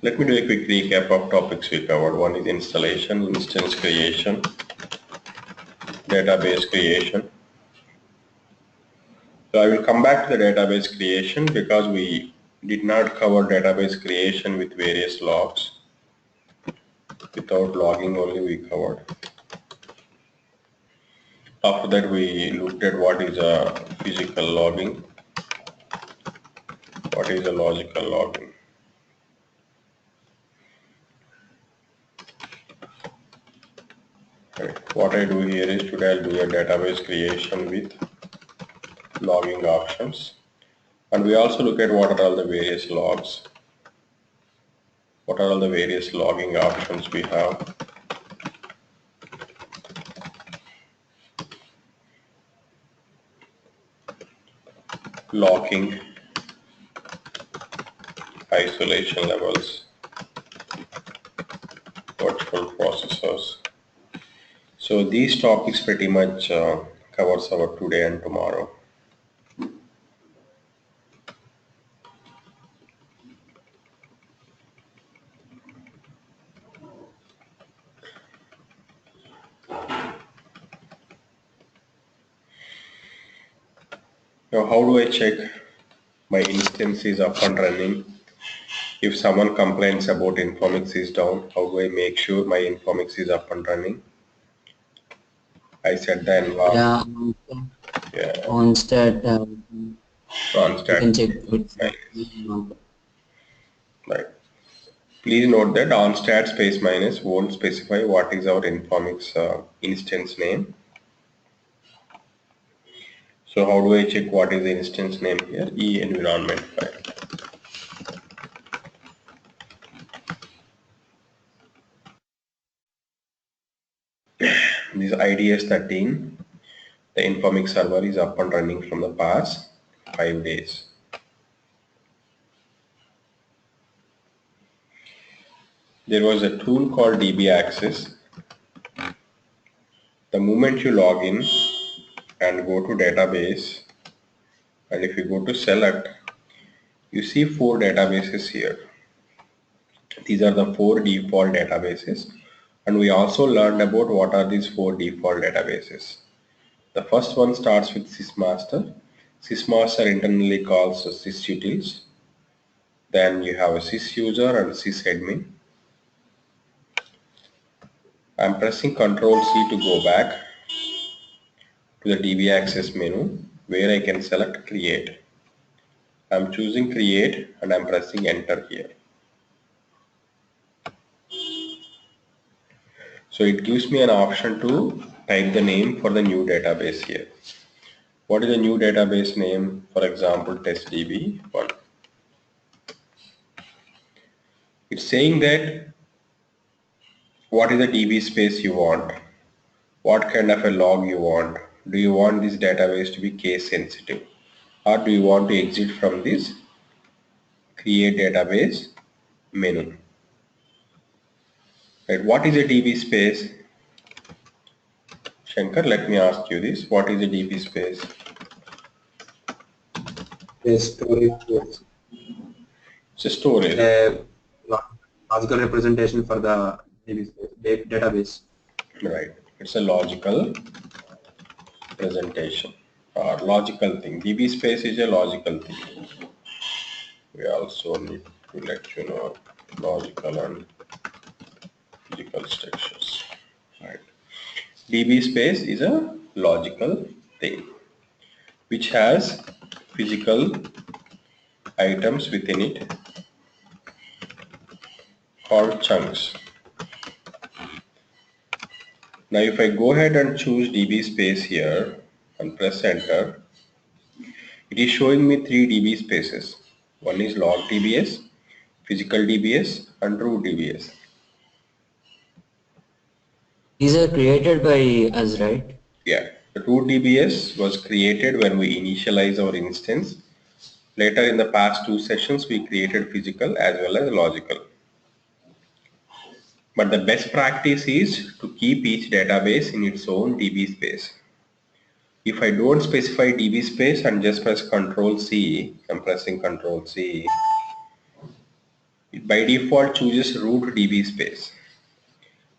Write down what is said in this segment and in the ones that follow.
Let me do a quick recap of topics we covered. One is installation, instance creation, database creation. So I will come back to the database creation because we did not cover database creation with various logs. Without logging only we covered. After that we looked at what is a physical logging, what is a logical logging. Right. What I do here is today I'll do a database creation with logging options. And we also look at what are all the various logs. What are all the various logging options we have. Logging, isolation levels, virtual processors. So these topics pretty much covers our today and tomorrow. Now how do I check my instance is up and running? If someone complains about Informix is down, how do I make sure my Informix is up and running? I set the environment. Yeah, on stat, you can check it's right. Please note that onstat space minus won't specify what is our Informix instance name. So how do I check what is the instance name here? E environment file. This IDS 13. The Informix server is up and running from the past 5 days. There was a tool called DB Access. The moment you log in and go to database, and if you go to select, you see 4 databases here. These are the 4 default databases, and we also learned about what are these 4 default databases. The first one starts with sysmaster. Sysmaster internally calls sysutils. Then you have a sysuser and sysadmin. I'm pressing Ctrl C to go back to the DB Access menu where I can select Create. I'm choosing Create and I'm pressing Enter here. So it gives me an option to type the name for the new database here. What is the new database name? For example, testdb1. It's saying that what is the DB space you want? What kind of a log you want? Do you want this database to be case sensitive? Or do you want to exit from this create database menu? Right, what is a DB space? Shankar, let me ask you this. What is a DB space? A storage. It's a storage. A logical representation for the database. Right. It's a logical presentation or logical thing. DB space is a logical thing. We also need to let you know logical and physical structures. Right. DB space is a logical thing which has physical items within it called chunks. Now if I go ahead and choose DB space here and press enter, it is showing me 3 DB spaces. One is log DBS, physical DBS and root DBS. These are created by us, right? Yeah, the root DBS was created when we initialize our instance. Later in the past 2 sessions we created physical as well as logical. But the best practice is to keep each database in its own DB space. If I don't specify DB space and just press Ctrl C, I'm pressing Ctrl C, by default chooses root DB space.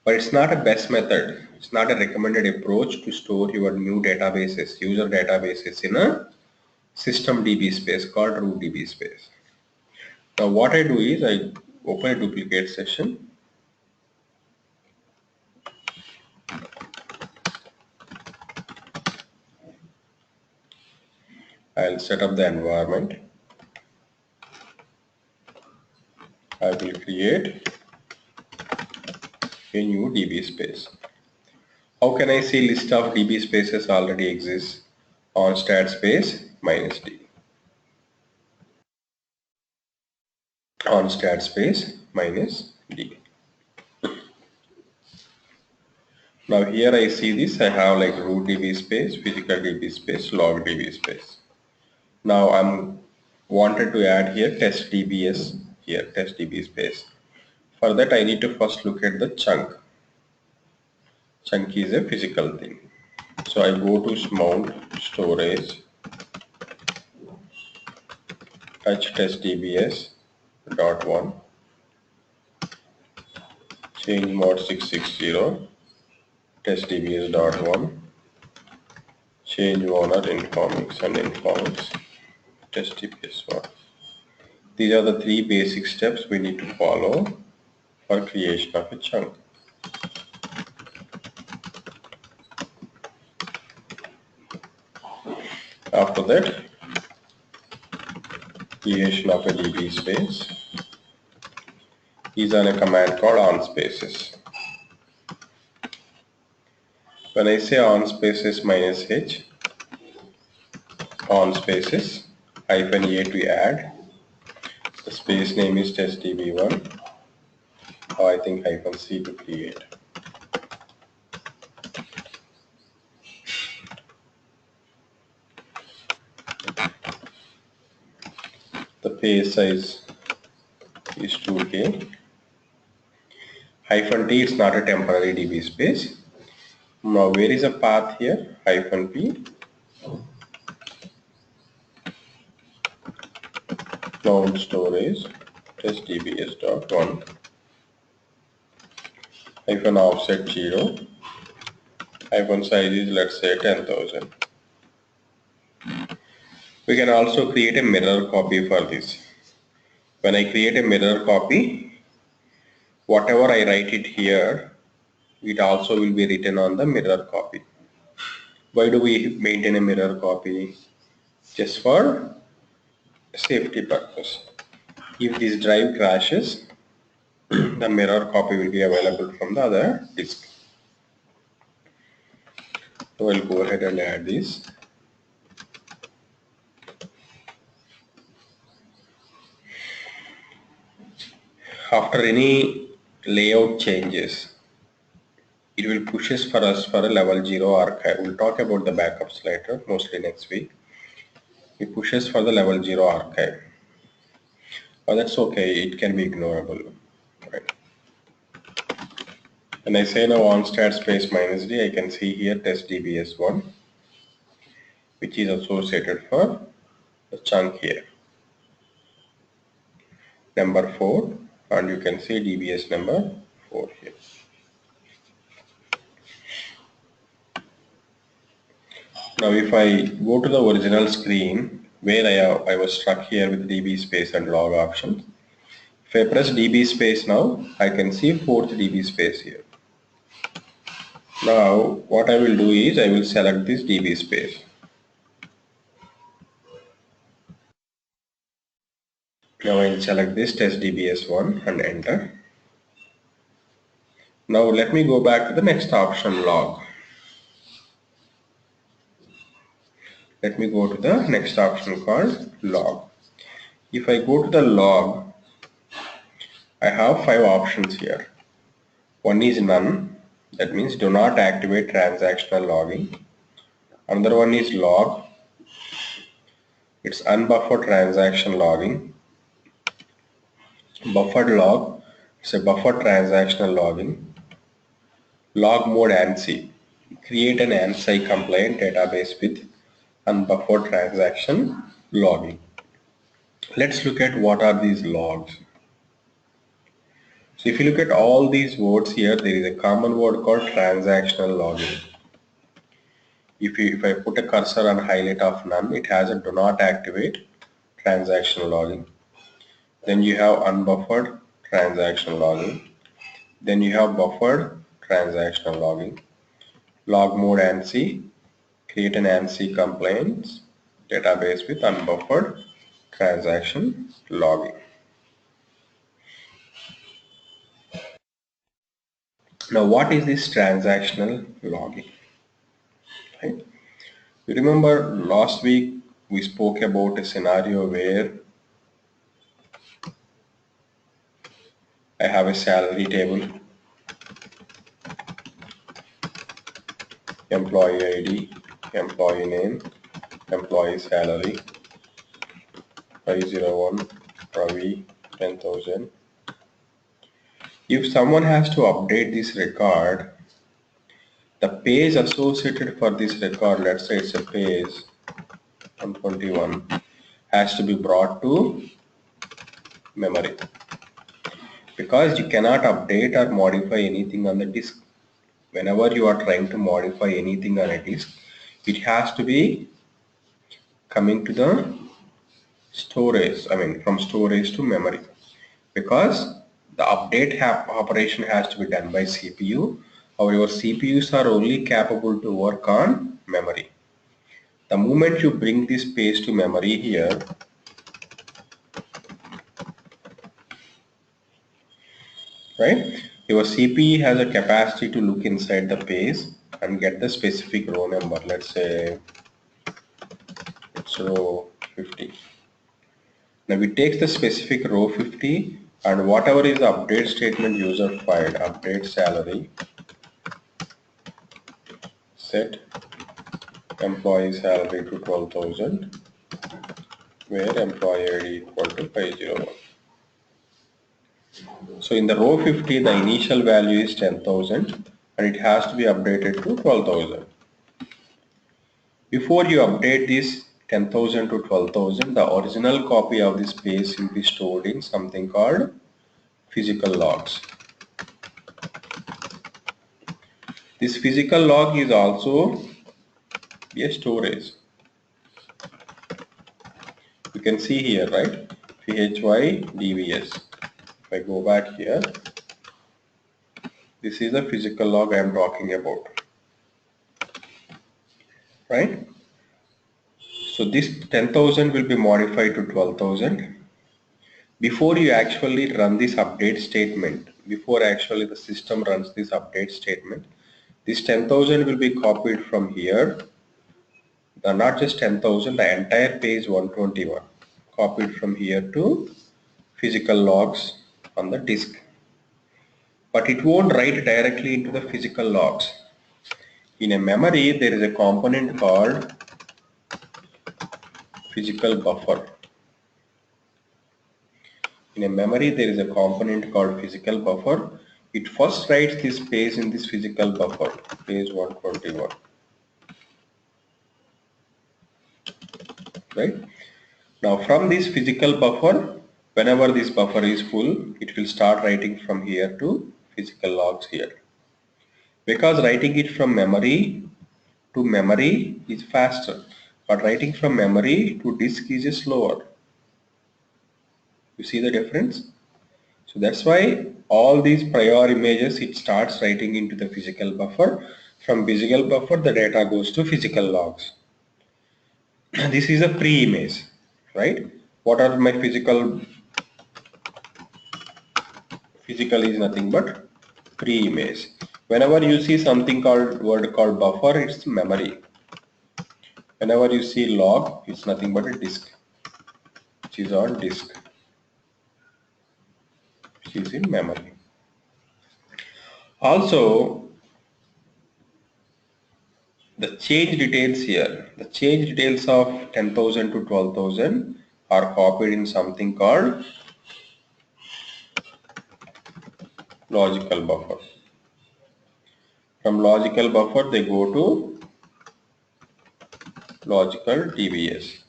But it's not a best method. It's not a recommended approach to store your new databases, user databases in a system DB space called root DB space. Now what I do is I open a duplicate session. I'll set up the environment. I will create a new DB space. How can I see list of DB spaces already exists? On stat space minus D. On stat space minus D. Now here I see this, I have like root DB space, physical DB space, log DB space. Now I'm wanted to add here test DBS here, test DB space. For that I need to first look at the chunk. Chunk is a physical thing. So I go to mount storage, touch test DBS dot one, change mode 660, test DBS dot one, change owner Informix and Informix, test DBS one. These are the three basic steps we need to follow for creation of a chunk. After that, creation of a DB space is on a command called on spaces. When I say on spaces minus H, on spaces hyphen A to add, the space name is test DB1, or I think hyphen C to create. The page size is 2K. Hyphen T is not a temporary DB space. Now where is a path here? Hyphen P. Mount storage test DBS.1 hyphen offset 0 hyphen size is let's say 10,000. We can also create a mirror copy for this. When I create a mirror copy, whatever I write it here, it also will be written on the mirror copy. Why do we maintain a mirror copy? Just for safety purpose. If this drive crashes, the mirror copy will be available from the other disk. So I'll go ahead and add this. After any layout changes, it will pushes for us for a level 0 archive. We'll talk about the backups later, mostly next week. It pushes for the level 0 archive. But that's okay, it can be ignorable. Right. When I say now on stat space minus D, I can see here test DBS1, which is associated for the chunk here. Number 4, and you can see DBS number 4 here. Now if I go to the original screen where I was stuck here with DB space and log options, if I press DB space now, I can see 4th DB space here. Now what I will do is I will select this DB space. Now I will select this test DBS1 and enter. Now let me go back to the next option, log. Let me go to the next option called log. If I go to the log, I have 5 options here. One is none, that means do not activate transactional logging. Another one is log, it's unbuffered transaction logging. Buffered log, it's a buffered transactional logging. Log Mode Ansi, create an Ansi compliant database with unbuffered transaction logging. Let's look at what are these logs. So if you look at all these words here, there is a common word called transactional logging. If I put a cursor on highlight of none, it has a do not activate transactional logging. Then you have unbuffered transactional logging. Then you have buffered transactional logging. Log mode Ansi, create an Ansi compliance database with unbuffered transaction logging. Now what is this transactional logging? Right? You remember last week we spoke about a scenario where I have a salary table, employee ID, employee name, employee salary, 501, Ravi, 10,000. If someone has to update this record, the page associated for this record, let's say it's a page 121, has to be brought to memory, because you cannot update or modify anything on the disk. Whenever you are trying to modify anything on a disk, it has to be coming to the storage, from storage to memory, because the update operation has to be done by CPU. However, CPUs are only capable to work on memory. The moment you bring this page to memory here, right, your CPU has a capacity to look inside the page and get the specific row number. Let's say it's row 50. Now it takes the specific row 50 and whatever is the update statement user filed, update salary, set employee salary to 12,000, where employee ID equal to 501. So in the row 50, the initial value is 10,000 and it has to be updated to 12,000. Before you update this 10,000 to 12,000, the original copy of this page will be stored in something called physical logs. This physical log is also a storage. You can see here, right? PHY-DVS. If I go back here, this is the physical log I am talking about, right? So this 10,000 will be modified to 12,000. Before you actually run this update statement, before actually the system runs this update statement, this 10,000 will be copied from here. Not just 10,000, the entire page 121 copied from here to physical logs on the disk. But it won't write directly into the physical logs. In a memory, there is a component called physical buffer. In a memory, there is a component called physical buffer. It first writes this page in this physical buffer, page 121. Right? Now from this physical buffer, whenever this buffer is full, it will start writing from here to physical logs here. Because writing it from memory to memory is faster, but writing from memory to disk is slower. You see the difference? So that's why all these prior images it starts writing into the physical buffer. From physical buffer the data goes to physical logs. This is a pre-image, right? What are my physical? Physical is nothing but pre-image. Whenever you see something called word called buffer, it's memory. Whenever you see log, it's nothing but a disk, which is on disk, which is in memory. Also, the change details here, the change details of 10,000 to 12,000 are copied in something called logical buffer. From logical buffer, they go to logical DBS,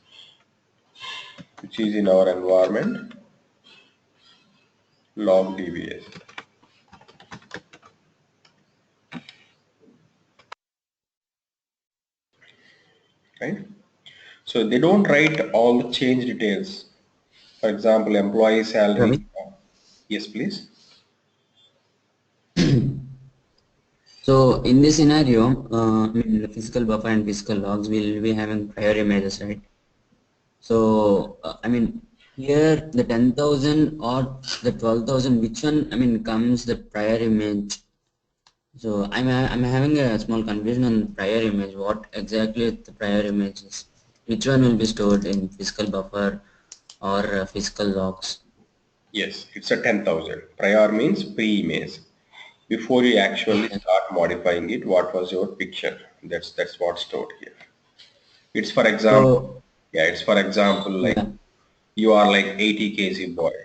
which is in our environment log DBS. So they don't write all the change details. For example, employee salary. Ravi? Yes, please. So in this scenario, I mean, the physical buffer and physical logs will be having prior images, right? So I mean, here the 10,000 or the 12,000, which one? I mean, comes the prior image. So I'm having a small confusion on prior image. What exactly the prior image is? Which one will be stored in physical buffer or physical logs? Yes, it's a 10,000. Prior means pre-image. Before you actually Okay. start modifying it, what was your picture? That's what's stored here. It's for example, So yeah, it's for example like yeah. you are like 80 kg boy.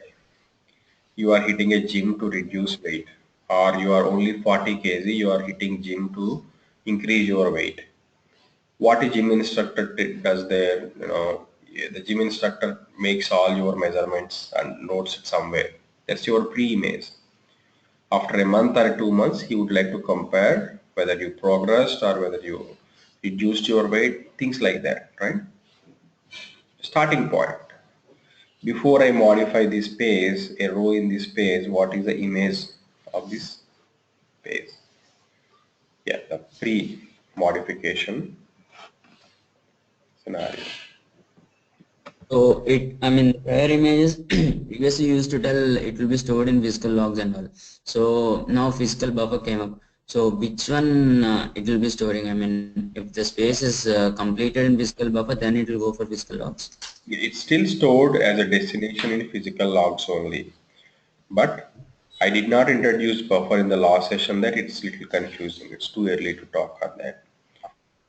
You are hitting a gym to reduce weight, or you are only 40 kg. You are hitting gym to increase your weight. What a gym instructor does there, the gym instructor makes all your measurements and notes it somewhere. That's your pre-image. After a month or 2 months, he would like to compare whether you progressed or whether you reduced your weight, things like that, right? Starting point. Before I modify this page, a row in this page, what is the image of this page? Yeah, the pre-modification scenario. So I mean, prior images previously used to tell it will be stored in physical logs and all. So now physical buffer came up. So which one it will be storing? I mean, if the space is completed in physical buffer, then it will go for physical logs. It's still stored as a destination in physical logs only. But I did not introduce buffer in the last session that it's little confusing. It's too early to talk on that.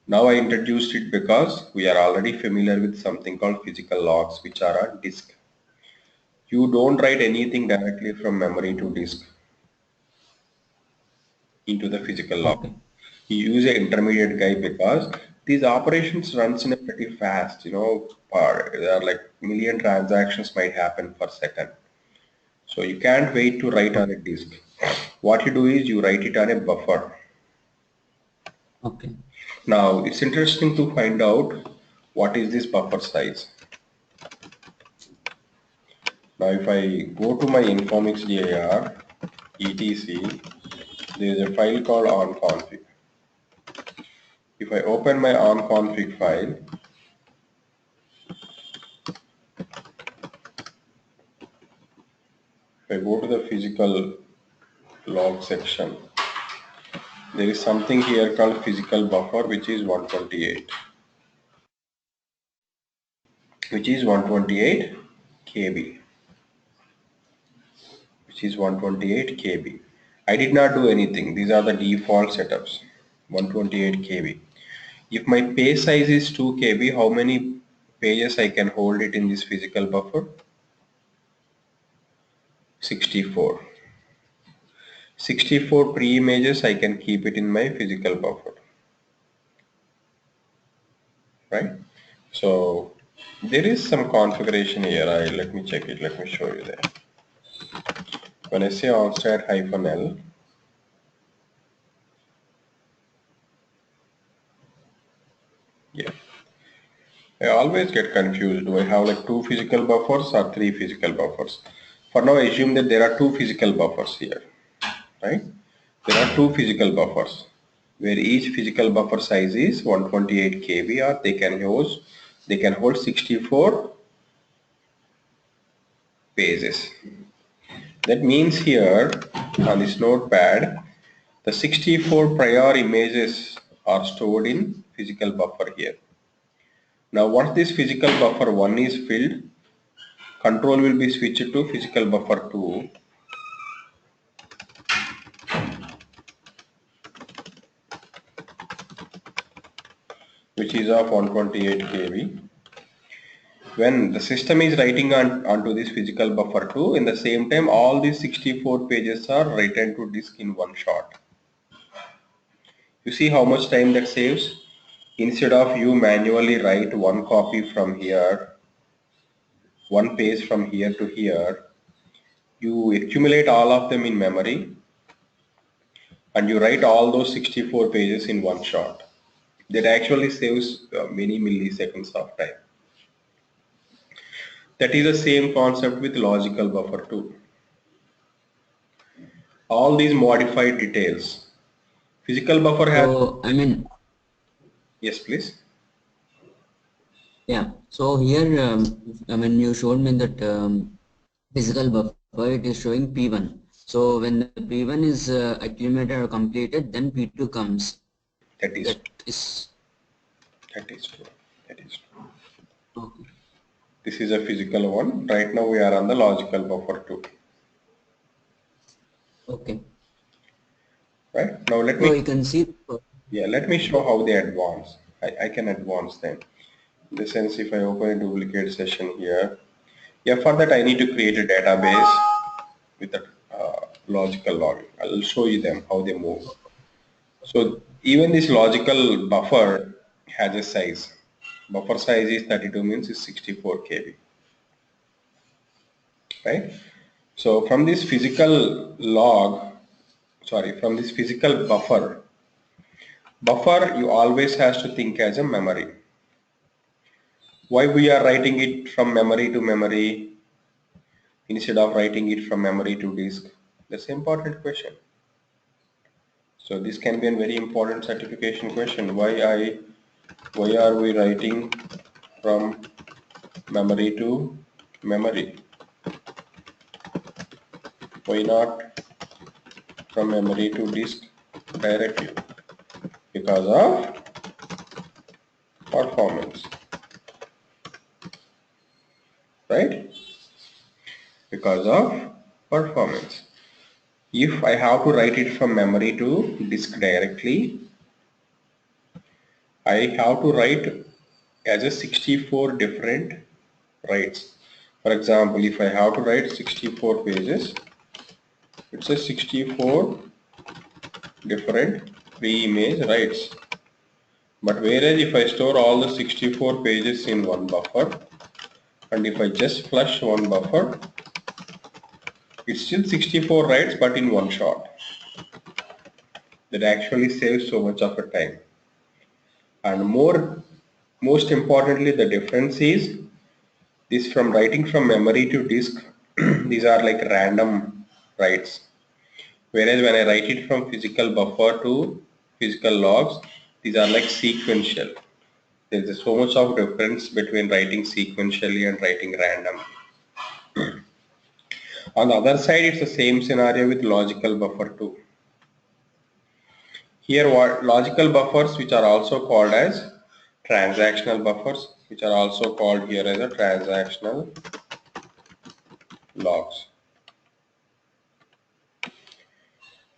Now I introduced it because we are already familiar with something called physical logs which are on disk. You don't write anything directly from memory to disk into the physical log. Okay. You use an intermediate guy because these operations runs in a pretty fast, there are like million transactions might happen per second. So you can't wait to write on a disk. What you do is you write it on a buffer. Okay. Now it's interesting to find out what is this buffer size. Now if I go to my Informix dir etc, there is a file called onconfig. If I open my onconfig file, if I go to the physical log section, there is something here called physical buffer which is 128, which is 128 KB, which is 128 KB. I did not do anything. These are the default setups. 128 KB. If my page size is 2 KB, how many pages I can hold it in this physical buffer? 64. 64 pre-images I can keep it in my physical buffer, right? So there is some configuration here. Let me check it. Let me show you that. When I say onstat-l, yeah, I always get confused. Do I have like 2 physical buffers or 3 physical buffers? For now, I assume that there are 2 physical buffers here, right? There are 2 physical buffers where each physical buffer size is 128 KB, or they can hold 64 pages. That means here on this notepad, the 64 prior images are stored in physical buffer here. Now once this physical buffer 1 is filled, control will be switched to physical buffer 2, which is of 128 KB. When the system is writing onto this physical buffer 2, in the same time all these 64 pages are written to disk in one shot. You see how much time that saves? Instead of you manually write one copy from here, one page from here to here, you accumulate all of them in memory and you write all those 64 pages in one shot. That actually saves many milliseconds of time. That is the same concept with logical buffer too. All these modified details. Physical buffer has, So I mean, yes please. yeah. So here, I mean, you showed me that physical buffer, it is showing P1. So when the P1 is accumulated or completed, then P2 comes. That is That is that is true. That is true. okay. This is a physical one. Right now we are on the logical buffer too. Okay. Right? Now So you can see. let me show how they advance. I can advance them. In the sense if I open a duplicate session here, yeah, for that I need to create a database with a logical logic. I'll show you them how they move. So even this logical buffer has a size. Buffer size is 32 means is 64 KB, right? So from this physical log, sorry, from this physical buffer you always has to think as a memory. Why we are writing it from memory to memory instead of writing it from memory to disk? That's an important question. So this can be a very important certification question. Why are we writing from memory to memory? Why not from memory to disk directly? Because of performance, right? Because of performance. If I have to write it from memory to disk directly, I have to write as a 64 different writes. For example, if I have to write 64 pages, it's a 64 different pre-image writes. But whereas if I store all the 64 pages in one buffer, and if I just flush one buffer, it's still 64 writes but in one shot. That actually saves so much of a time. And most importantly, the difference is this from writing from memory to disk, these are like random writes. Whereas when I write it from physical buffer to physical logs, these are like sequential. There is so much of difference between writing sequentially and writing random. On the other side, it's the same scenario with logical buffer too. Here, what logical buffers, which are also called as transactional buffers, which are also called here as a transactional logs.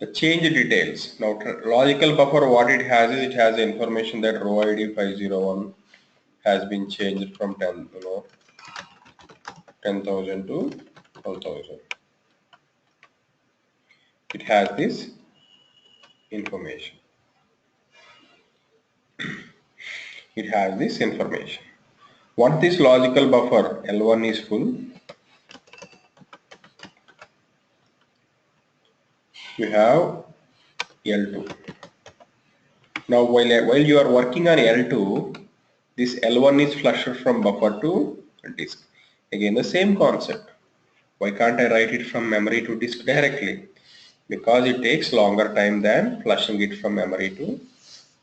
The change details. Now, logical buffer, what it has is it has the information that row ID 501 has been changed from 10,000 to 12,000. It has this information. It has this information. Once this logical buffer L1 is full, you have L2. Now while you are working on L2, this L1 is flushed from buffer to disk. Again the same concept. Why can't I write it from memory to disk directly? Because it takes longer time than flushing it from memory to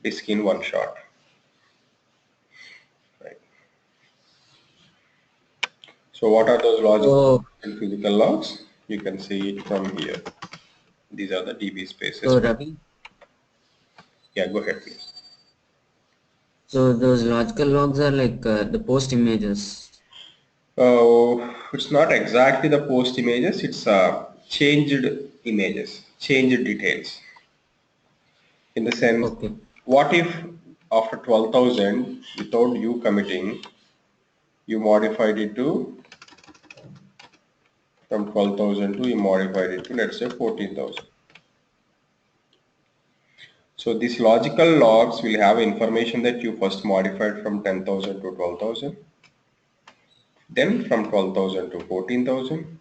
disk in one shot. Right. So what are those logical So and physical logs? You can see it from here. These are the DB spaces. so Ravi. Yeah, go ahead please. So those logical logs are like the post images. It's not exactly the post images, it's changed images, changed details. In the sense, Okay. what if after 12,000, without you committing, you modified it to, from 12,000 to you modified it to, let's say 14,000. So these logical logs will have information that you first modified from 10,000 to 12,000, then from 12,000 to 14,000,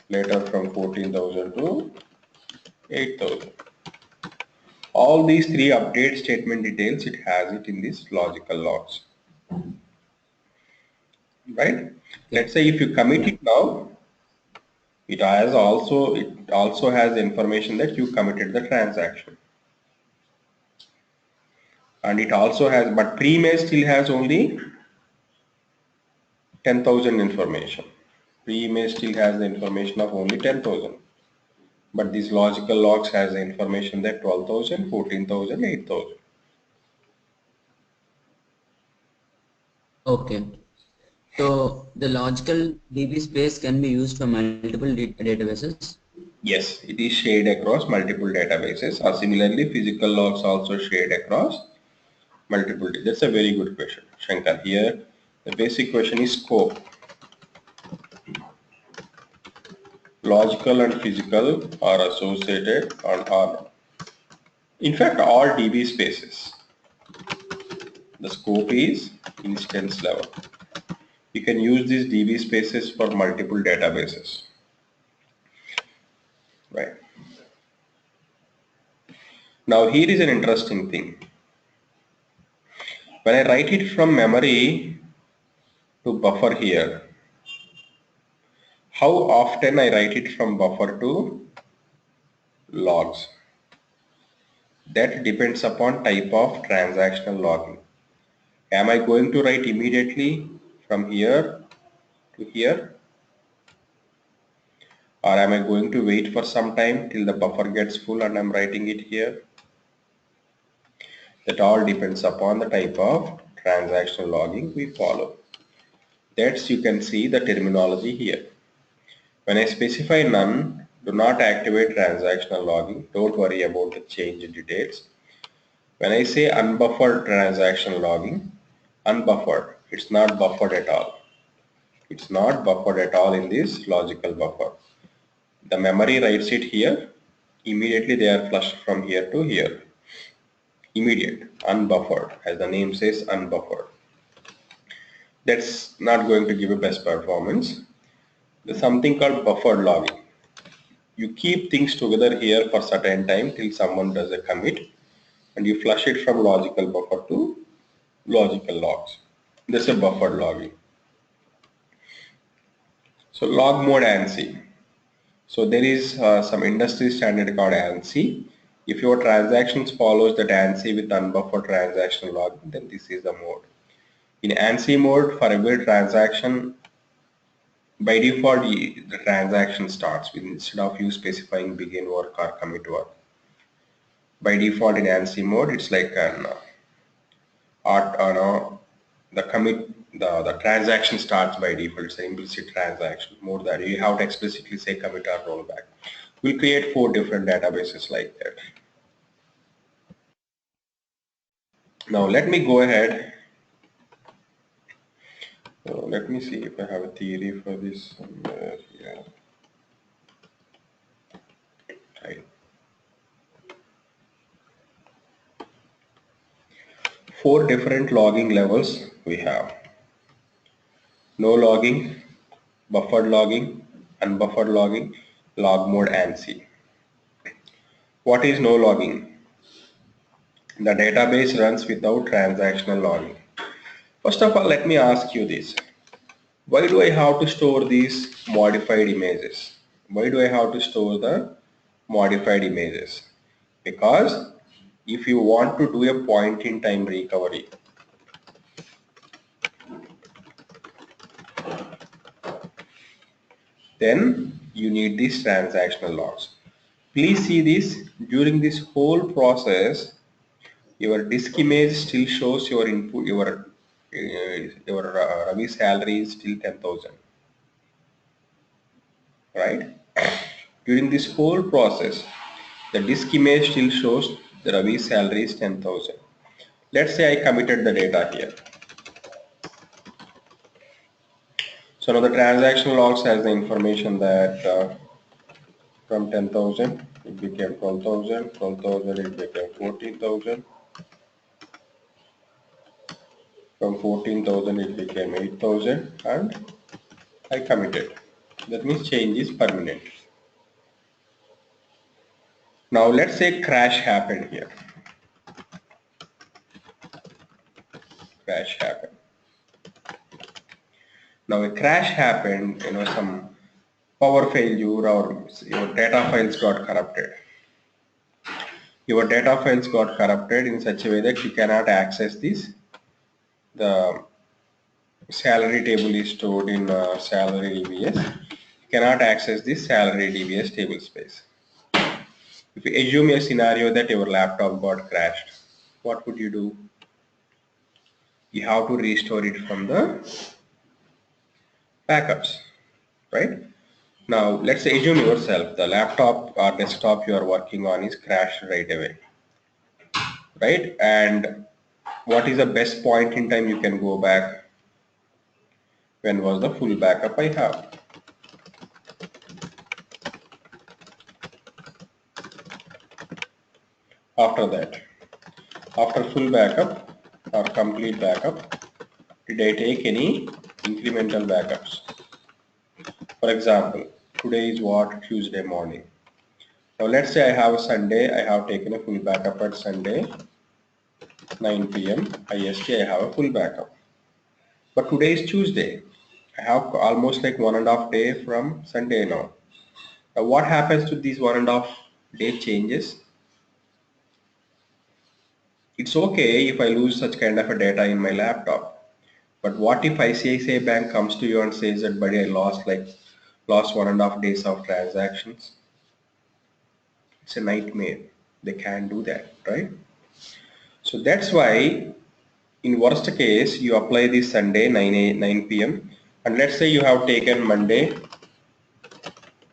later from 14,000 to 8,000. All these three update statement details, it has it in these logical logs. right? Let's say if you commit it now, it also has information that you committed the transaction, and it also has, but pre-May still has only 10,000 information. Pre-May still has the information of only 10,000. But these logical logs has the information that 12,000, 14,000, 8,000. Okay. So the logical DB space can be used for multiple databases. Yes, it is shared across multiple databases. Or similarly, physical logs also shared across multiple. That's a very good question, Shankar. Here, the basic question is scope. Logical and physical are associated and are not. In fact, all DB spaces. The scope is instance level. You can use these DB spaces for multiple databases, right? Now here is an interesting thing. When I write it from memory to buffer here, how often I write it from buffer to logs? That depends upon type of transactional logging. Am I going to write immediately from here to here? Or am I going to wait for some time till the buffer gets full and I'm writing it here? That all depends upon the type of transactional logging we follow. That's, you can see the terminology here. When I specify none, do not activate transactional logging. Don't worry about the change details. When I say unbuffered transaction logging, unbuffered, it's not buffered at all. It's not buffered at all in this logical buffer. The memory writes it here. Immediately they are flushed from here to here. Immediate, unbuffered, as the name says, unbuffered. That's not going to give a best performance. There's something called buffered logging. You keep things together here for certain time till someone does a commit, and you flush it from logical buffer to logical logs. This is a buffered logging. So log mode Ansi. So there is some industry standard called Ansi. If your transactions follows that Ansi with unbuffered transaction log, then this is the mode. In Ansi mode, for every transaction, by default, the transaction starts with, instead of you specifying begin work or commit work. By default in Ansi mode, it's like an the commit, the transaction starts by default. It's an implicit transaction. More that you have to explicitly say commit or rollback. We'll create 4 different databases like that. Now let me go ahead. Let me see if I have a theory for this somewhere here. Right. 4 different logging levels we have. No logging, buffered logging, unbuffered logging, log mode ANSI. What is no logging? The database runs without transactional logging. First of all, let me ask you this. Why do I have to store these modified images? Why do I have to store the modified images? Because if you want to do a point in time recovery, then you need these transactional logs. Please see this, during this whole process, your disk image still shows your input, your Ravi salary is still 10,000, right? During this whole process, the disk image still shows the Ravi salary is 10,000. Let's say I committed the data here. So now the transaction logs has the information that from 10,000 it became 12,000, 12,000 it became 14,000, from 14,000 it became 8,000, and I committed. That means change is permanent. Now let's say crash happened here. Crash happened. Now a crash happened, some power failure or your data files got corrupted. Your data files got corrupted in such a way that you cannot access this. The salary table is stored in salary DBS. You cannot access this salary DBS table space. If you assume a scenario that your laptop got crashed, what would you do? You have to restore it from the backups, right? Now let's assume yourself the laptop or desktop you are working on is crashed right away, right? And what is the best point in time you can go back? When was the full backup I have? After that, after full backup or complete backup, did I take any incremental backups? For example, today is what? Tuesday morning. Now let's say I have a Sunday, I have taken a full backup at Sunday 9 p.m. IST, I have a full backup. But today is Tuesday. I have almost like 1.5 day from Sunday now. Now what happens to these 1.5 day changes? It's okay if I lose such kind of a data in my laptop. But what if ICICI Bank comes to you and says that buddy I lost 1.5 days of transactions? It's a nightmare. They can't do that, right? So that's why in worst case you apply this Sunday 9 p.m. and let's say you have taken Monday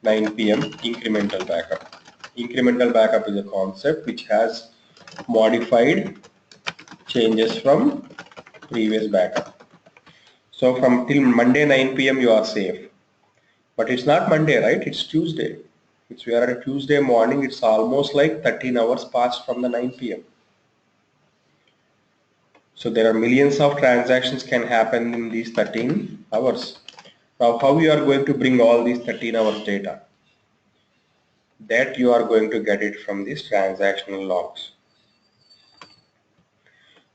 9 p.m. incremental backup. Incremental backup is a concept which has modified changes from previous backup. So from till Monday 9 p.m. you are safe. But it's not Monday, right? It's Tuesday. We are at a Tuesday morning. It's almost like 13 hours passed from the 9 p.m. So there are millions of transactions can happen in these 13 hours. Now how you are going to bring all these 13 hours data? That you are going to get it from these transactional logs.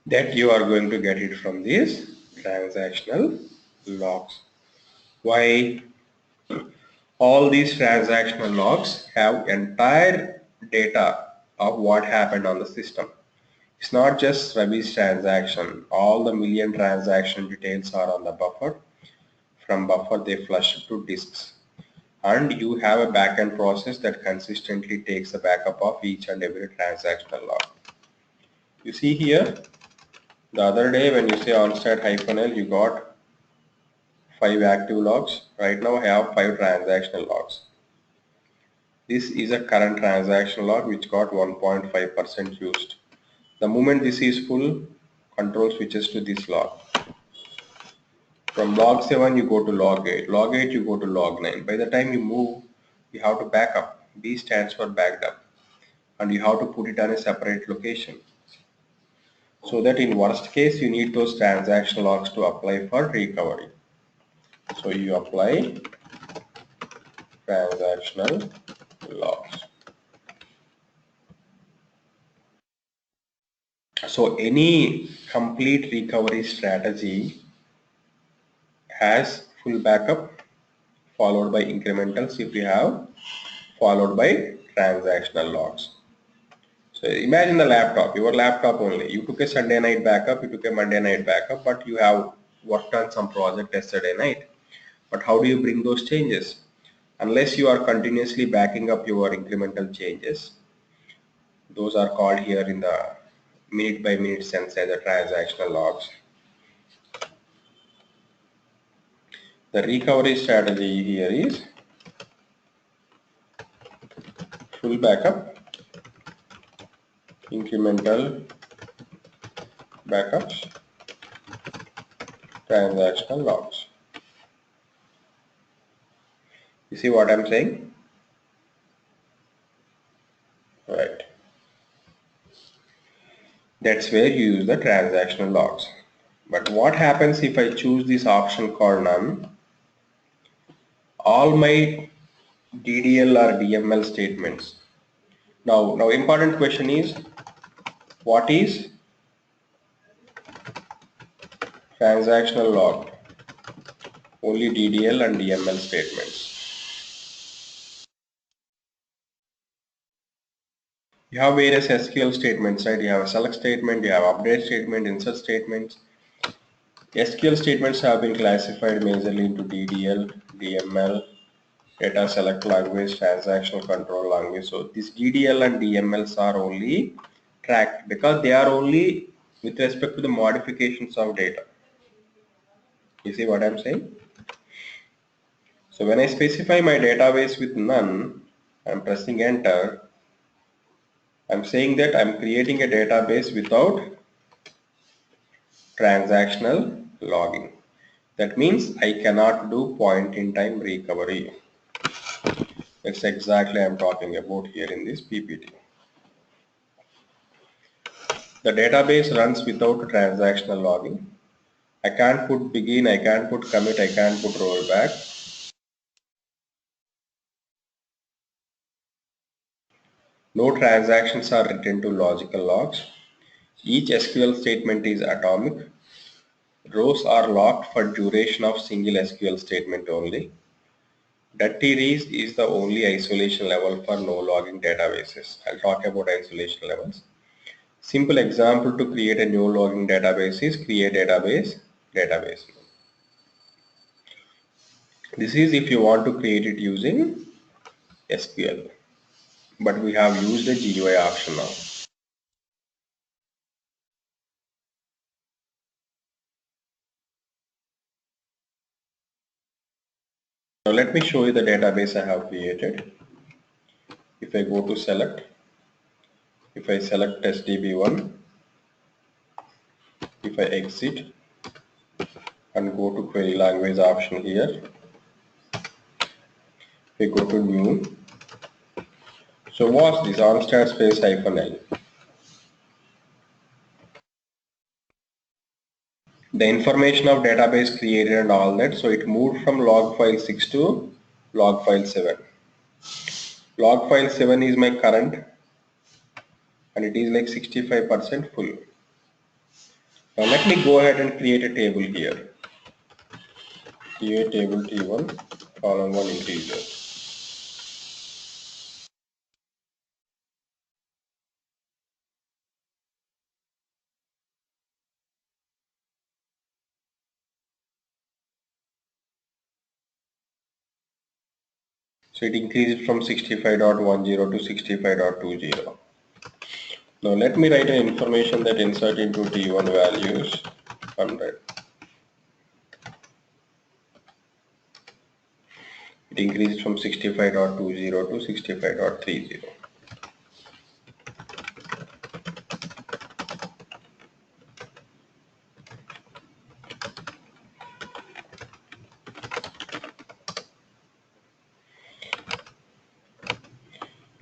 That you are going to get it from these transactional logs. Why? All these transactional logs have entire data of what happened on the system. It's not just Ravi's transaction. All the million transaction details are on the buffer. From buffer they flush to disks. And you have a backend process that consistently takes a backup of each and every transactional log. You see here, the other day when you say onstat-l, you got 5 active logs. Right now I have 5 transactional logs. This is a current transaction log which got 1.5% used. The moment this is full, control switches to this log. From log 7 you go to log 8. Log 8 you go to log 9. By the time you move, you have to back up. B stands for backed up. And you have to put it on a separate location. So that in worst case you need those transaction logs to apply for recovery. So you apply transactional logs. So any complete recovery strategy has full backup followed by incrementals if you have, followed by transactional logs. So imagine the laptop, your laptop only. You took a Sunday night backup, you took a Monday night backup, but you have worked on some project yesterday night. But how do you bring those changes? Unless you are continuously backing up your incremental changes, those are called here in the minute by minute sense as a transactional logs. The recovery strategy here is full backup, incremental backups, transactional logs. You see what I'm saying? Right. That's where you use the transactional logs. But what happens if I choose this option called none? All my DDL or DML statements. Now important question is, what is transactional log? only DDL and DML statements. You have various SQL statements, right? You have a select statement, you have update statement, insert statements. SQL statements have been classified majorly into DDL, DML, data select language, transactional control language. So these DDL and DMLs are only tracked because they are only with respect to the modifications of data. You see what I'm saying? So when I specify my database with none, I'm pressing enter. I'm saying that I'm creating a database without transactional logging. That means I cannot do point in time recovery. That's exactly I'm talking about here in this PPT. The database runs without transactional logging. I can't put begin, I can't put commit, I can't put rollback. No transactions are written to logical logs. Each SQL statement is atomic. Rows are locked for duration of single SQL statement only. Dirty reads is the only isolation level for no logging databases. I'll talk about isolation levels. Simple example to create a new logging database is create database. This is if you want to create it using SQL, but we have used the GUI option now. Now let me show you the database I have created. If I go to select, if I select SDB1, if I exit and go to query language option here, we go to new. So what's this on start space -L? The information of database created and all that, so it moved from log file 6 to log file 7. Log file 7 is my current and it is like 65% full. Now let me go ahead and create a table here. Create table T1 column 1 integer. So it increased from 65.10 to 65.20. Now let me write an information that insert into T1 values 100. It increased from 65.20 to 65.30.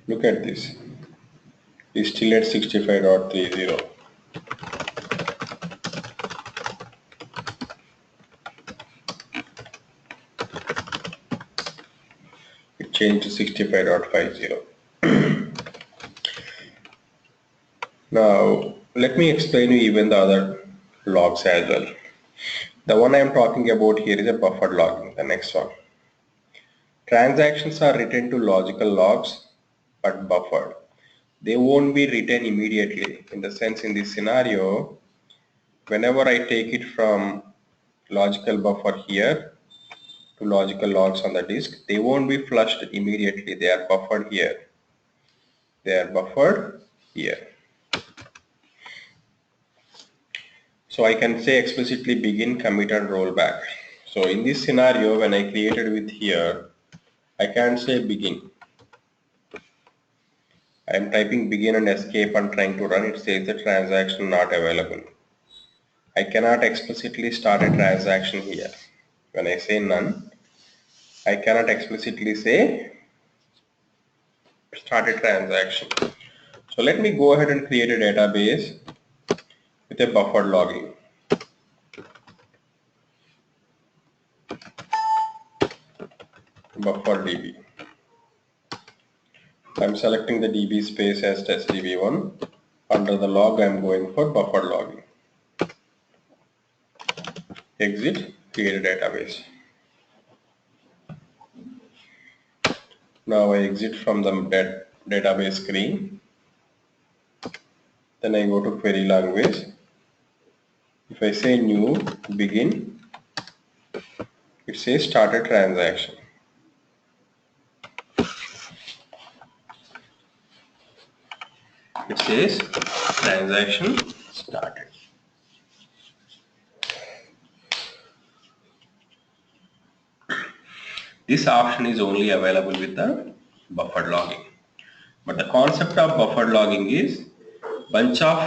Look at this. It's still at 65.30. It changed to 65.50. Now let me explain you even the other logs as well. The one I am talking about here is a buffered logging, the next one. Transactions are written to logical logs but buffered. They won't be written immediately. In the sense, in this scenario, whenever I take it from logical buffer here to logical logs on the disk, they won't be flushed immediately. They are buffered here. They are buffered here. So I can say explicitly begin, commit and rollback. So in this scenario, when I created with here, I can't say begin. I am typing begin and escape and trying to run. It says the transaction not available. I cannot explicitly start a transaction here. When I say none, I cannot explicitly say start a transaction. So let me go ahead and create a database with a buffered logging. Buffer DB. I'm selecting the DB space as testdb1. Under the log, I'm going for buffered logging. Exit, create a database. Now I exit from the database screen. Then I go to query language. If I say new, begin, it says start a transaction. It says transaction started. This option is only available with the buffered logging. But the concept of buffered logging is bunch of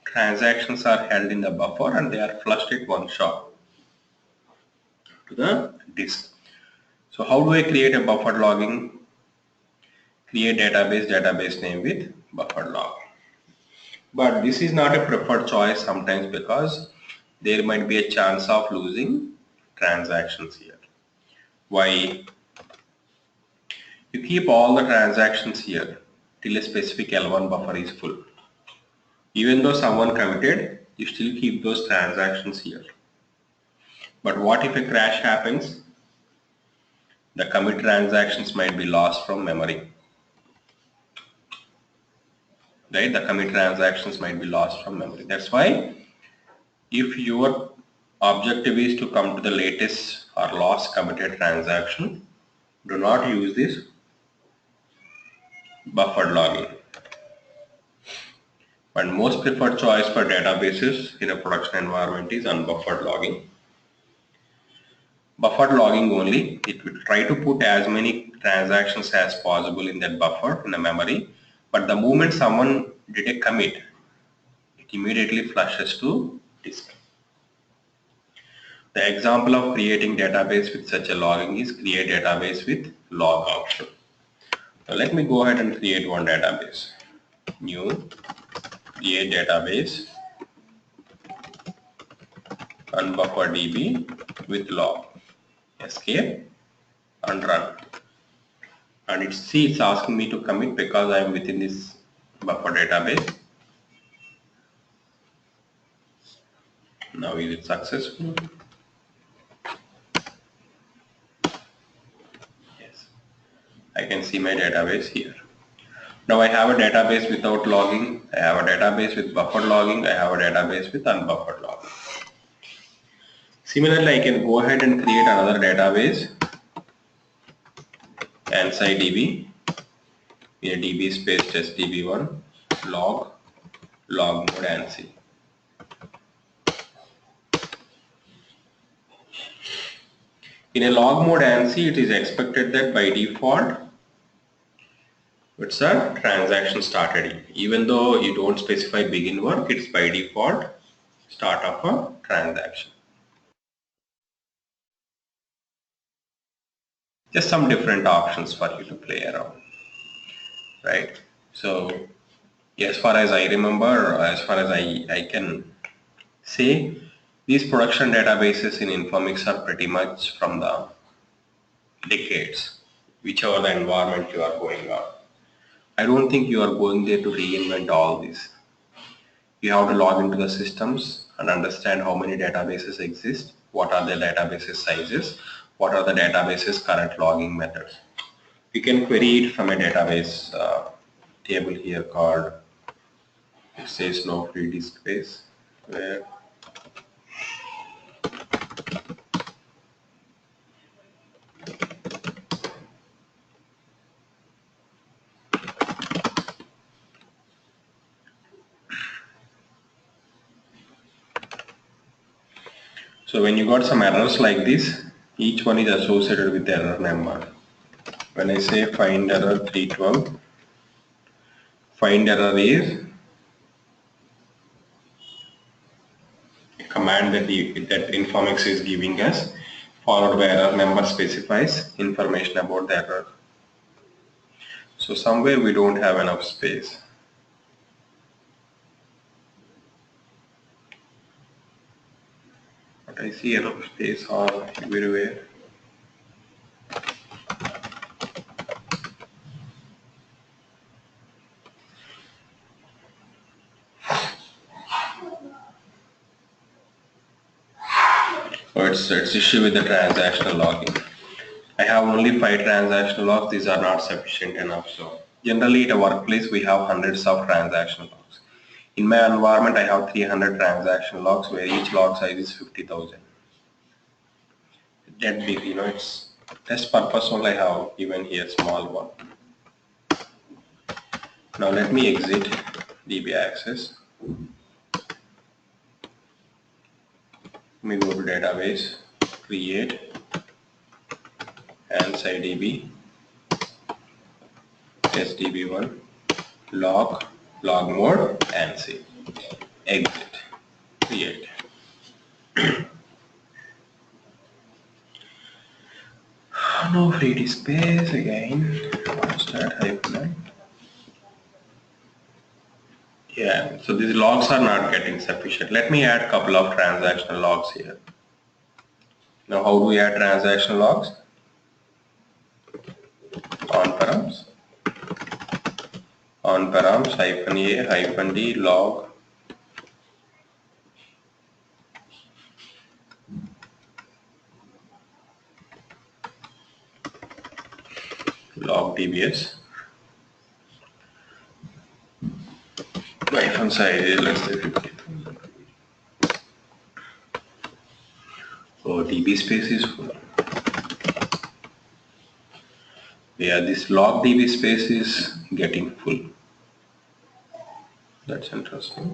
transactions are held in the buffer and they are flushed at one shot to the disk. So how do I create a buffered logging? Create database name with buffered log. But this is not a preferred choice sometimes because there might be a chance of losing transactions here. Why? You keep all the transactions here till a specific L1 buffer is full. Even though someone committed, you still keep those transactions here. But what if a crash happens? The commit transactions might be lost from memory. Right? The commit transactions might be lost from memory. That's why if your objective is to come to the latest or last committed transaction, do not use this buffered logging. But most preferred choice for databases in a production environment is unbuffered logging. Buffered logging only, it will try to put as many transactions as possible in that buffer in the memory, but the moment someone did a commit, it immediately flushes to disk. The example of creating database with such a logging is create database with log option. Now let me go ahead and create one database. New, create database, unbuffer DB with log. Escape and run. And it's asking me to commit because I am within this buffer database. Now is it successful? Yes. I can see my database here. Now I have a database without logging, I have a database with buffer logging, I have a database with unbuffered logging. Similarly, I can go ahead and create another database, Ansi DB, in a DB space test DB1, log Mode Ansi. In a log mode Ansi, it is expected that by default, it's a transaction started. Even though you don't specify begin work, it's by default start of a transaction. Just some different options for you to play around, right? So as far as I remember, as far as I can say, these production databases in Informix are pretty much from the decades, whichever the environment you are going on. I don't think you are going there to reinvent all this. You have to log into the systems and understand how many databases exist, what are the databases sizes, what are the databases current logging methods. You can query it from a database table here called, it says no free disk space, where so when you got some errors like this, each one is associated with the error number. When I say find error 312, find error is a command that Informix is giving us, followed by error number specifies information about the error. So somewhere we don't have enough space. But I see enough space all everywhere. So it's issue with the transactional logging. I have only 5 transactional logs. These are not sufficient enough. So generally at a workplace we have hundreds of transaction logs. In my environment I have 300 transaction logs where each log size is 50,000. That big, it's test purpose only I have given here small one. Now let me exit DB access. Let me go to database, create Ansi DB, SDB1, log mode Ansi, exit, create. No free disk space again. Start -. Yeah, so these logs are not getting sufficient. Let me add couple of transactional logs here. Now how do we add transactional logs? On params -a -d log dbs -size is less than 50,000. Oh, db space is full. Yeah, this log db space is getting full. That's interesting.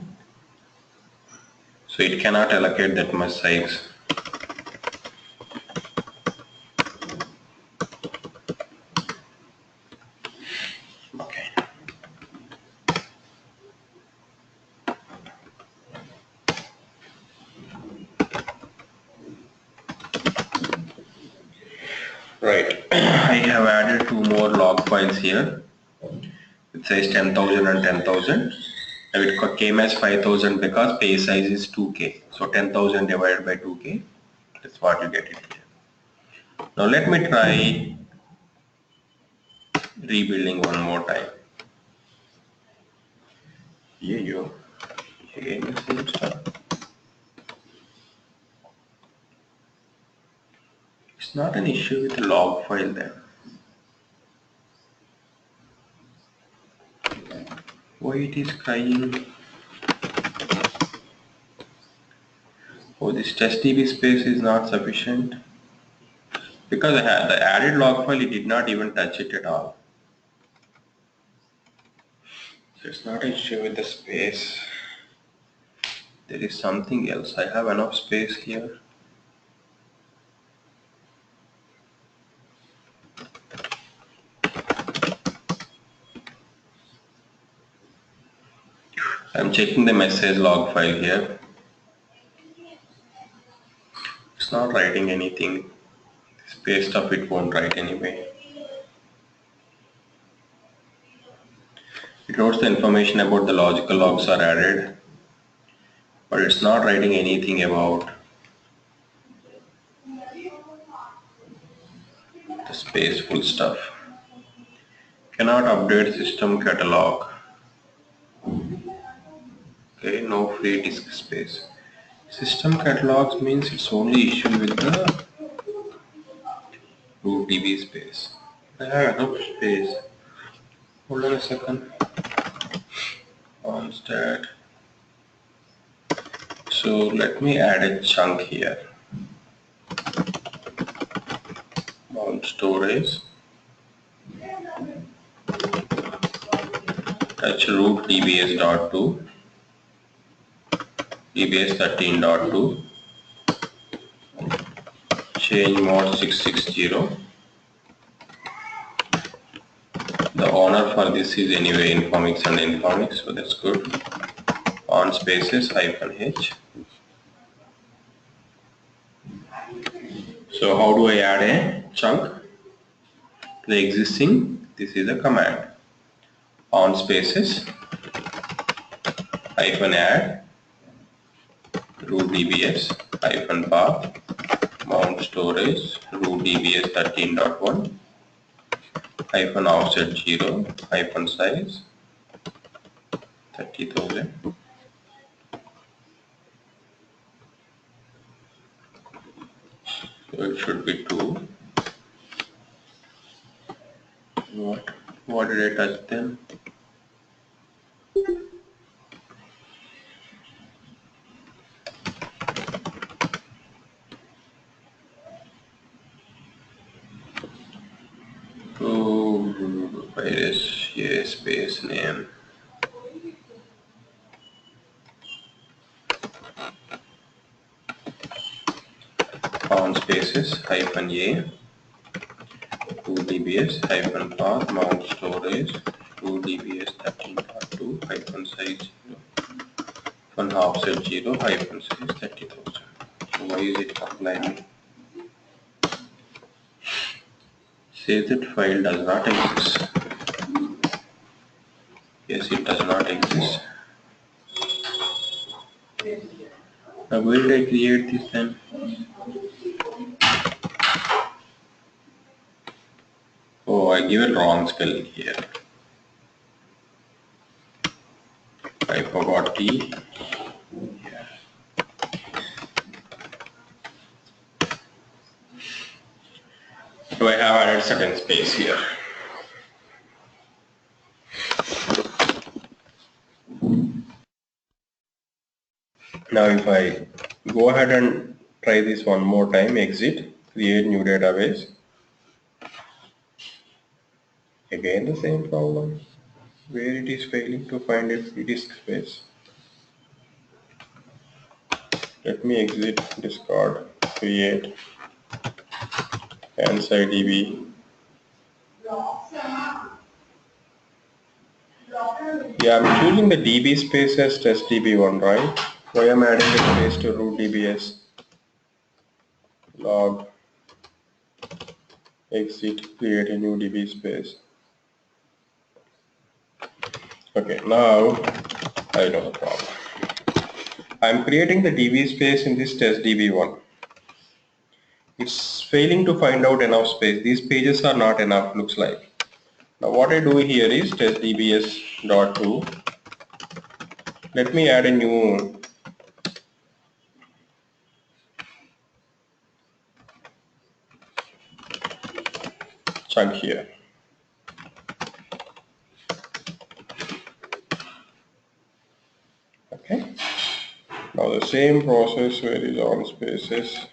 So it cannot allocate that much size. Okay. Right. I have added 2 more log files here. It says 10,000 and 10,000. Now it came as 5,000 because page size is 2K. So 10,000 divided by 2K. That's what you get it here. Now let me try rebuilding one more time. Here you again the same stuff. It's not an issue with the log file then. Why it is crying? Oh, this test DB space is not sufficient. Because I had the added log file, it did not even touch it at all. So it's not an issue with the space. There is something else. I have enough space here. I'm checking the message log file here. It's not writing anything. Space stuff it won't write anyway. It notes the information about the logical logs are added, but it's not writing anything about the spaceful stuff. Cannot update system catalog. Okay, no free disk space. System catalogs means it's only issue with the root DB space. I have enough space. Hold on a second. On stat. So let me add a chunk here. Mount storage. Touch root dbs.2. dbs 13.2. Change mode 660. The owner for this is anyway Informix and Informix, so that's good. On spaces -h. So how do I add a chunk? The existing, this is a command. On spaces -add root dbs -path mount storage root dbs 13.1 -offset 0 -size 30,000. So it should be 2. What did I touch then? Oh, virus, yes, space name. On spaces hyphen a 2 dbs hyphen path mount storage 2 dbs 13.2 hyphen size 1 offset 0 hyphen size 30,000. So why is it complaining? Says that file does not exist. Yes, it does not exist. Now where did I create this then? Oh, I give it wrong spelling here. I forgot T. So I have added certain space here. Now if I go ahead and try this one more time, exit, create new database. Again the same problem, where it is failing to find a free disk space. Let me exit, discard, create, Ansi DB. Yeah, I'm choosing the DB space as test DB1, right? Why am I adding a space to root DBS? Log, exit, create a new DB space. Okay, now I know the problem. I'm creating the DB space in this test DB1. It's failing to find out enough space. These pages are not enough, looks like. Now what I do here is test dbs.to. Let me add a new chunk here. Okay. Now the same process where is on spaces.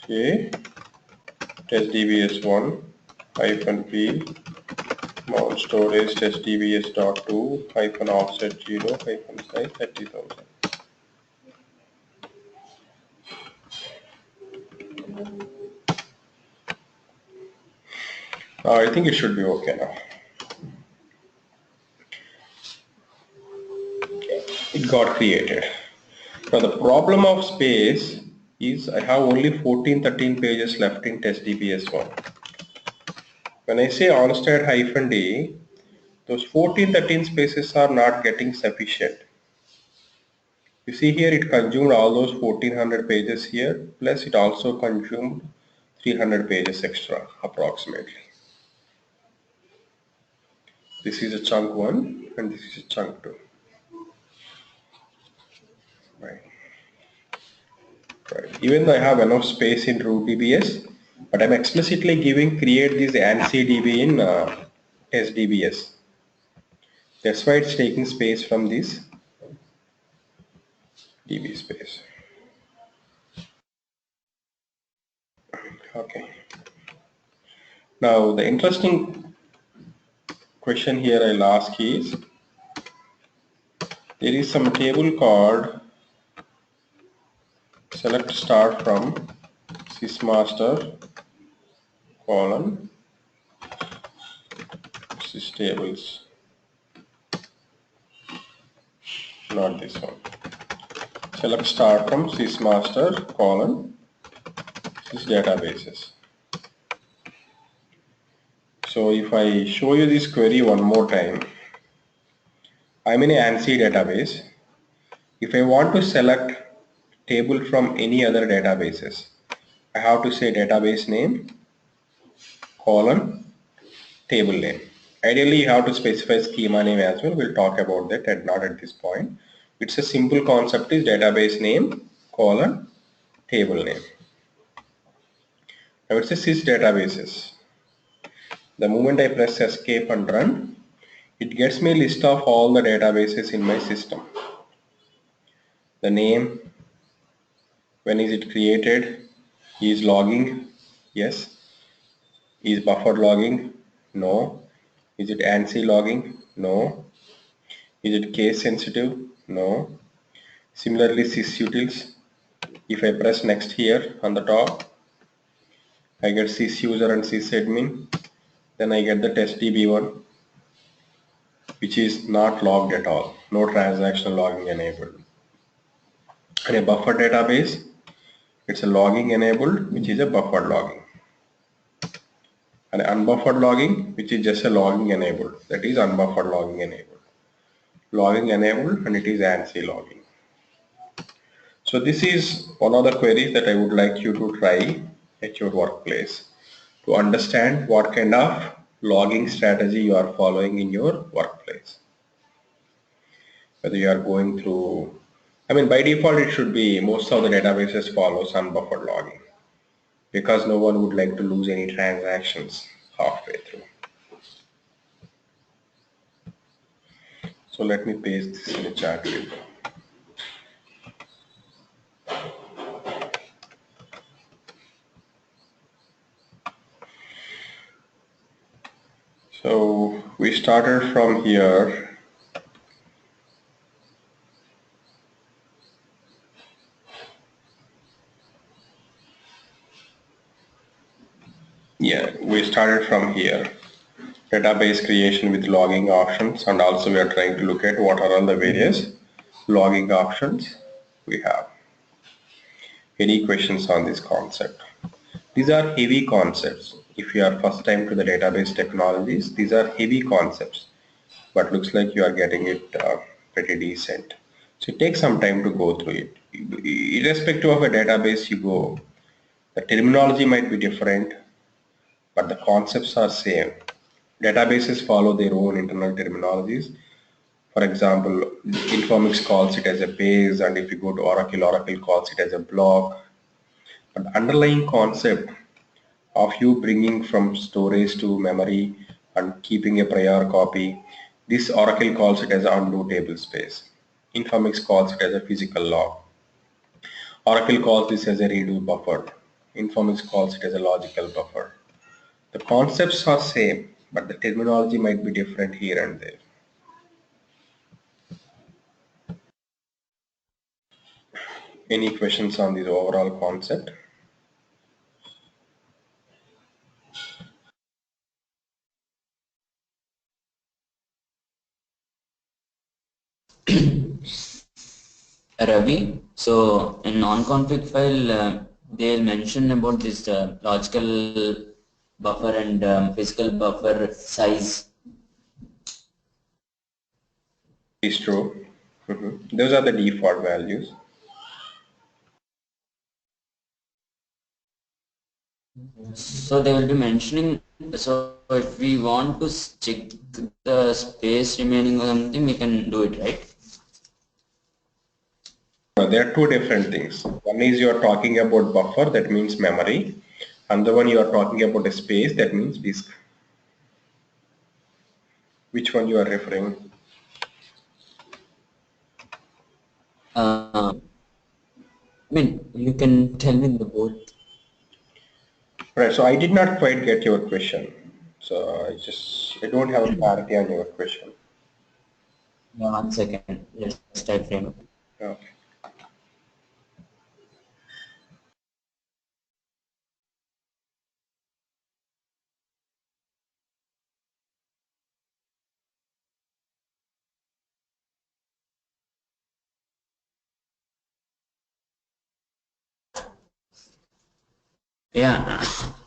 Okay. Test dbs1 hyphen p mount storage test dbs.to hyphen offset 0 hyphen size 30,000. Now I think it should be okay now. It got created. Now the problem of space is I have only 14-13 pages left in test dbs1. When I say onstat-d, those 14-13 spaces are not getting sufficient. You see here it consumed all those 1400 pages here, plus it also consumed 300 pages extra approximately. This is a chunk 1 and this is a chunk 2. Right. Right. Even though I have enough space in root DBS, but I'm explicitly giving create this Ansi DB in test DBS. That's why it's taking space from this DB space. Okay. Now the interesting question here I'll ask is, there is some table called select start from sysmaster colon systables, not this one. Select start from sysmaster colon sysdatabases. So if I show you this query one more time, I'm in an ANSI database. If I want to select table from any other databases, I have to say database name colon table name. Ideally you have to specify schema name as well. We'll talk about that and not at this point. It's a simple concept is database name colon table name. Now it's a sys databases. The moment I press escape and run, it gets me a list of all the databases in my system. The name, when is it created, is logging, yes. Is buffer logging, no. Is it ANSI logging, no. Is it case sensitive, no. Similarly, sysutils, if I press next here on the top, I get sysuser and sysadmin. Then I get the testdb one, which is not logged at all, no transactional logging enabled. And a buffer database, it's a logging enabled, which is a buffer logging. And unbuffered logging, which is just a logging enabled, that is unbuffered logging enabled. Logging enabled, and it is ANSI logging. So this is one of the queries that I would like you to try at your workplace to understand what kind of logging strategy you are following in your workplace. Whether you are going through, by default it should be most of the databases follows unbuffered logging because no one would like to lose any transactions halfway through. So let me paste this in the chat window. So we started from here. Yeah, we started from here. Database creation with logging options, and also we are trying to look at what are all the various logging options we have. Any questions on this concept? These are heavy concepts. If you are first time to the database technologies, these are heavy concepts, but looks like you are getting it pretty decent. So it takes some time to go through it. Irrespective of a database you go, the terminology might be different, but the concepts are same. Databases follow their own internal terminologies. For example, Informix calls it as a base, and if you go to Oracle, Oracle calls it as a block. But the underlying concept of you bringing from storage to memory and keeping a prior copy, this Oracle calls it as undo table space. Informix calls it as a physical log. Oracle calls this as a redo buffer. Informix calls it as a logical buffer. The concepts are same, but the terminology might be different here and there. Any questions on this overall concept? Ravi, so in non-config file, they'll mention about this logical buffer and physical buffer size. Is true. Those are the default values. So they will be mentioning, so if we want to check the space remaining or something, we can do it, right? There are two different things. One is you are talking about buffer, that means memory, and the one you are talking about a space, that means disk. Which one you are referring? You can tell me the both. Right, so I did not quite get your question. So I don't have a clarity on your question. Yeah, 1 second. Let's type frame. Okay. Yeah,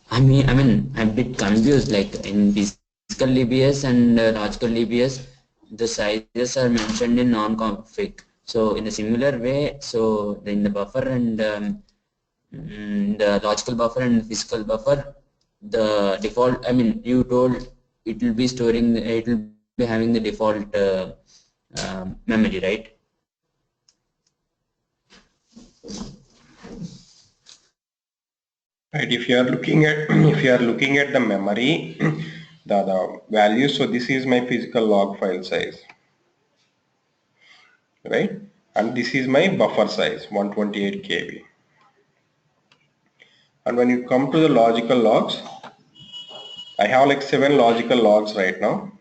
I'm a bit confused. Like in physical DBS and logical DBS, the sizes are mentioned in non-config. So in a similar way, so in the buffer and the logical buffer and physical buffer, the default. You told it will be storing. It will be having the default memory, right? Right, if you are looking at if you are looking at the memory, the values. So this is my physical log file size, right? And this is my buffer size, 128 KB. And when you come to the logical logs, I have like 7 logical logs right now,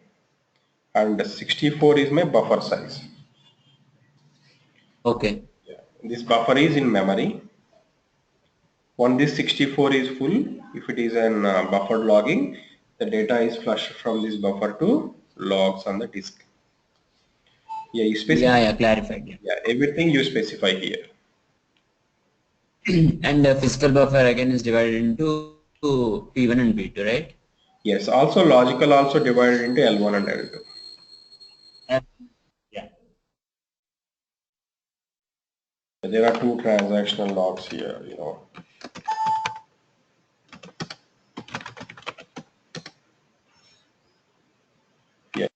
and 64 is my buffer size. Okay. This buffer is in memory. When this 64 is full, if it is an buffered logging, the data is flushed from this buffer to logs on the disk. Yeah, you specify. Yeah, clarified. Yeah. Yeah, everything you specify here. And the physical buffer again is divided into P1 and P2, right? Yes, also logical also divided into L1 and L2. Uh, yeah. There are two transactional logs here, Yeah,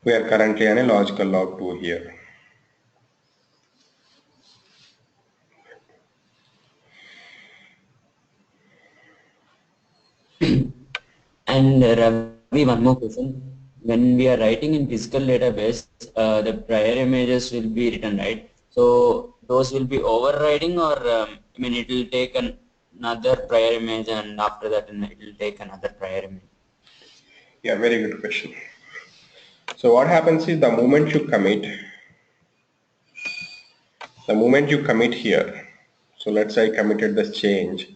we are currently on a logical log 2 here. And Ravi, one more question. When we are writing in physical database, the prior images will be written, right? So those will be overriding, or I mean, it will take another prior image, and after that, it will take another prior image. Yeah, very good question. So what happens is the moment you commit here, so let's say I committed this change,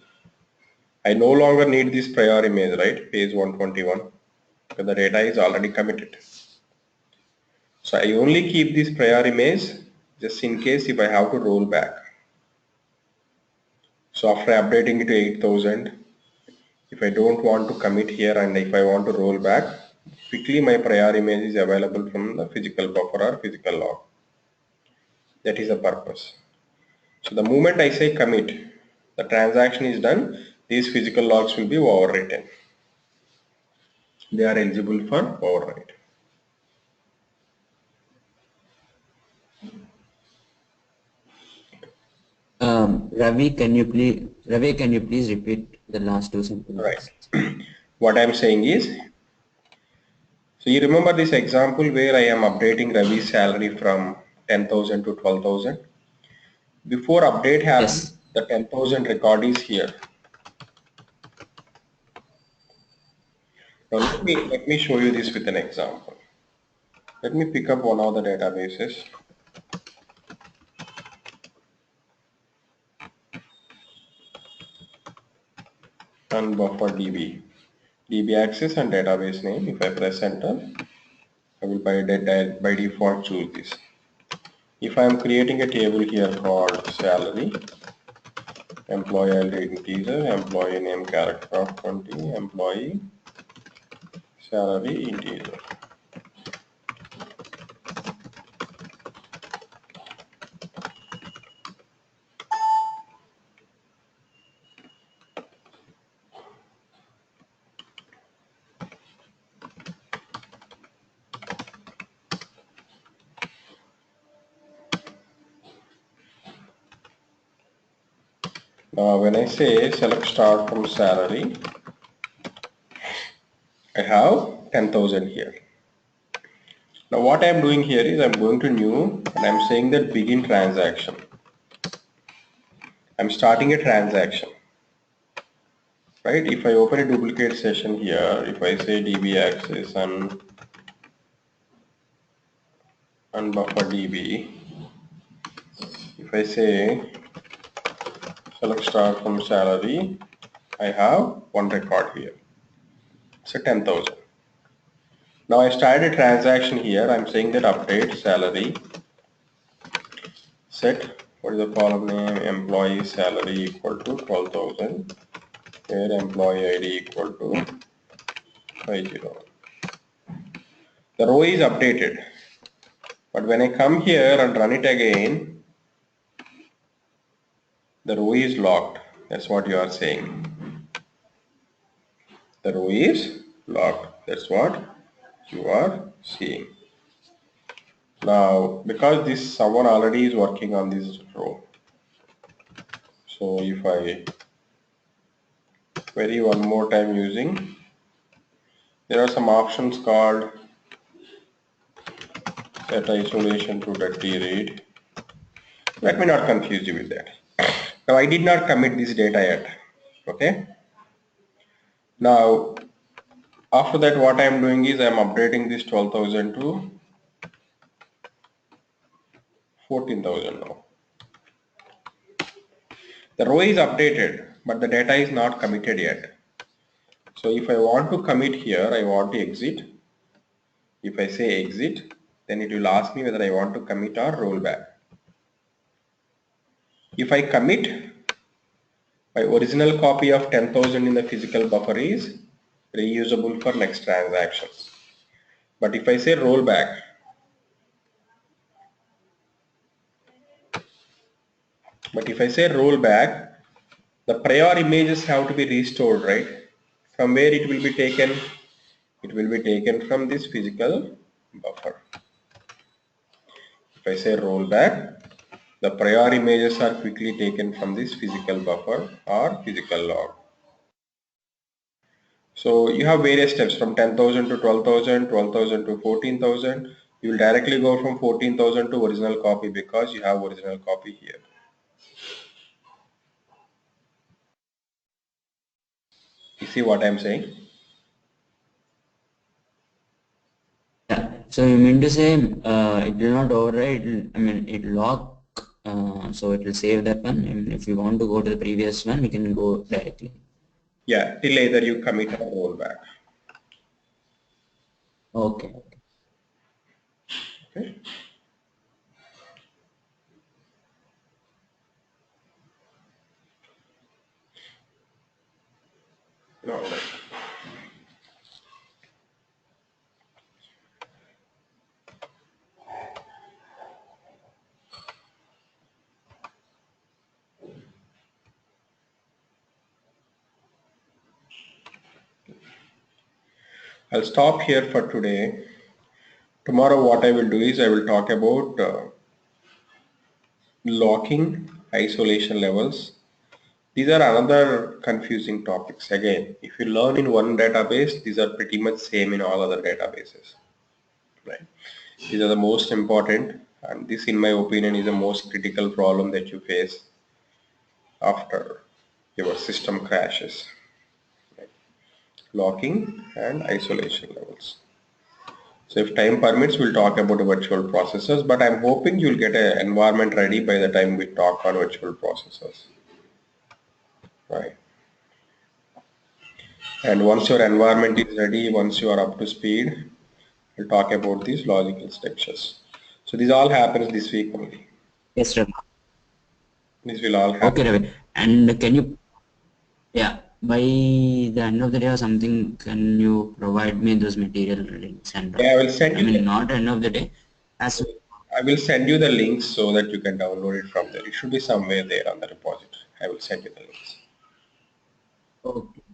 I no longer need this prior image, right? Page 121, because the data is already committed. So I only keep this prior image just in case if I have to roll back. So after updating it to 8000, if I don't want to commit here and if I want to roll back, quickly my prior image is available from the physical buffer or physical log. That is the purpose. So the moment I say commit, the transaction is done, these physical logs will be overwritten. They are eligible for overwrite. Ravi, can you please repeat the last two sentences? Right. What I am saying is, so you remember this example where I am updating Ravi's salary from 10,000 to 12,000? Before update happens, Yes. the 10,000 record is here. Now let me show you this with an example. Let me pick up one of the databases. And buffer DB access and database name. If I press enter, I will by default choose this. If I am creating a table here called salary, employee ID integer, employee name character of 20, employee salary integer. Now when I say select start from salary, I have 10,000 here. Now what I am doing here is I am going to new and I am saying that begin transaction. I am starting a transaction. Right? If I open a duplicate session here, if I say DB access and buffer DB, if I say select start from salary, I have one record here. So 10,000. Now I started a transaction here. I'm saying that update salary set, what is the column name, employee salary equal to 12,000, where employee ID equal to 50. The row is updated. But when I come here and run it again, the row is locked. That's what you are saying. The row is locked. That's what you are seeing. Now, because this someone already is working on this row, so if I query one more time using, there are some options called set isolation to dirty read. Let me not confuse you with that. Now I did not commit this data yet. Okay. Now after that, what I am doing is I am updating this 12,000 to 14,000 now. The row is updated, but the data is not committed yet. So if I want to commit here, I want to exit. If I say exit, then it will ask me whether I want to commit or roll back. If I commit, my original copy of 10,000 in the physical buffer is reusable for next transactions. But if I say roll back, the prior images have to be restored, right? From where it will be taken? It will be taken from this physical buffer. If I say roll back, the prior images are quickly taken from this physical buffer or physical log. So you have various steps from 10,000 to 12,000, 12,000 to 14,000. You will directly go from 14,000 to original copy because you have original copy here. You see what I am saying? Yeah. So you mean to say it will not override, I mean it lock, so it will save that one. I mean, if you want to go to the previous one, you can go directly. Yeah, till either you commit or roll back. Okay. Okay. All right. I'll stop here for today. Tomorrow what I will do is I will talk about locking isolation levels. These are another confusing topics. Again, if you learn in one database, these are pretty much same in all other databases. Right? These are the most important, and this in my opinion is the most critical problem that you face after your system crashes. Right? Locking and isolation levels. So if time permits, we'll talk about virtual processors, but I'm hoping you'll get an environment ready by the time we talk on virtual processors. Right. And once your environment is ready, once you are up to speed, we'll talk about these logical structures. So this all happens this week only. Yes, Ravi. This will all Okay, happen. Ravi. And can you, yeah, by the end of the day or something, can you provide me those material links and all? Yeah, I will send I you mean, the, not end of the day, as I will send you the links so that you can download it from there. It should be somewhere there on the repository. I will send you the links. okay.